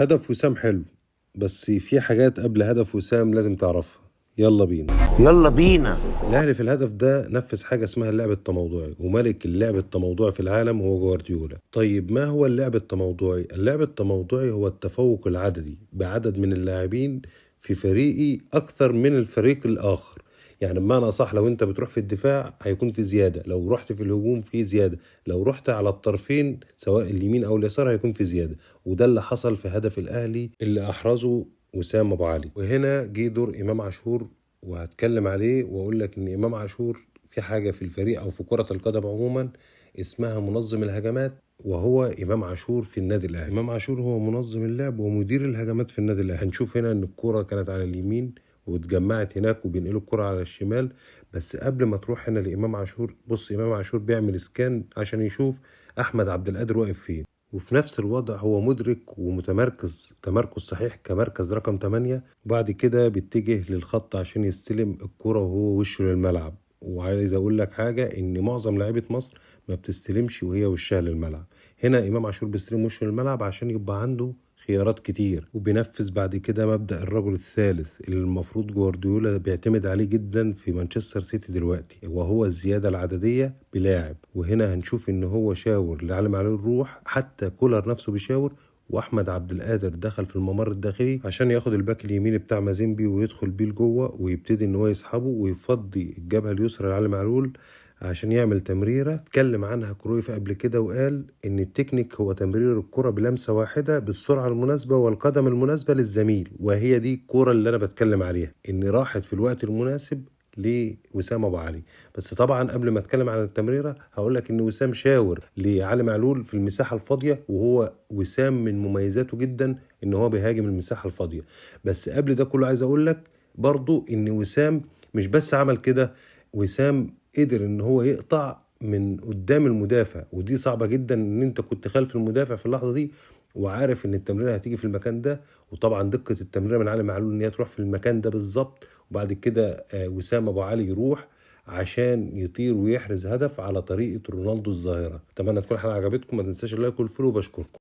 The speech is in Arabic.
هدف وسام حلو، بس في حاجات قبل هدف وسام لازم تعرفها. يلا بينا. يلا بينا. الاهلي في الهدف ده نفذ حاجه اسمها اللعب التموضعي، وملك اللعب التموضعي في العالم هو جوارديولا. طيب ما هو اللعب التموضعي؟ اللعب التموضعي هو التفوق العددي بعدد من اللاعبين في فريقي اكثر من الفريق الاخر. يعني بمعنى صح، لو انت بتروح في الدفاع هيكون في زياده، لو رحت في الهجوم في زياده، لو رحت على الطرفين سواء اليمين او اليسار هيكون في زياده. وده اللي حصل في هدف الاهلي اللي احرزه وسام ابو علي. وهنا جه دور امام عاشور، وهتكلم عليه واقول لك ان امام عاشور في حاجه في الفريق او في كره القدم عموما اسمها منظم الهجمات، وهو امام عاشور في النادي الاهلي. امام عاشور هو منظم اللعب ومدير الهجمات في النادي الاهلي. هنشوف هنا ان الكره كانت على اليمين واتجمعت هناك وبينقلوا الكره على الشمال. بس قبل ما تروح هنا لامام عاشور، بص امام عاشور بيعمل سكان عشان يشوف احمد عبد القادر واقف فين، وفي نفس الوضع هو مدرك ومتمركز تمركز صحيح كمركز رقم 8. وبعد كده بيتجه للخط عشان يستلم الكرة وهو وشه للملعب. وعايز اقول لك حاجة، ان معظم لاعيبة مصر ما بتستلمش وهي وشها للملعب. هنا امام عاشور بيستلم وشه للملعب عشان يبقى عنده خيارات كتير، وبينفذ بعد كده مبدأ الرجل الثالث اللي المفروض جوارديولا بيعتمد عليه جدا في مانشستر سيتي دلوقتي، وهو الزيادة العددية بلاعب. وهنا هنشوف ان هو شاور لعلي معلول الروح، حتى كولر نفسه بيشاور، واحمد عبد القادر دخل في الممر الداخلي عشان ياخد الباك اليمين بتاع مازيمبي ويدخل بيه لجوه ويبتدي ان هو يسحبه ويفضي الجبهه اليسرى لعلي معلول عشان يعمل تمريره اتكلم عنها كرويف قبل كده، وقال ان التكنيك هو تمرير الكره بلمسه واحده بالسرعه المناسبه والقدم المناسبه للزميل. وهي دي الكره اللي انا بتكلم عليها، ان راحت في الوقت المناسب لوسام ابو علي. بس طبعا قبل ما اتكلم عن التمريره هقول لك ان وسام شاور لعلي معلول في المساحه الفاضيه، وهو وسام من مميزاته جدا ان هو بيهاجم المساحه الفاضيه. بس قبل ده كله عايز اقول لك برضو ان وسام مش بس عمل كده، وسام قدر ان هو يقطع من قدام المدافع، ودي صعبه جدا ان انت كنت خلف المدافع في اللحظه دي وعارف ان التمريره هتيجي في المكان ده. وطبعا دقه التمريره من علي معلول ان هي تروح في المكان ده بالظبط، وبعد كده وسام ابو علي يروح عشان يطير ويحرز هدف على طريقه رونالدو الظاهره. اتمنى تكون الحلقه عجبتكم، ما تنساش اللايك والفولو، بشكركم.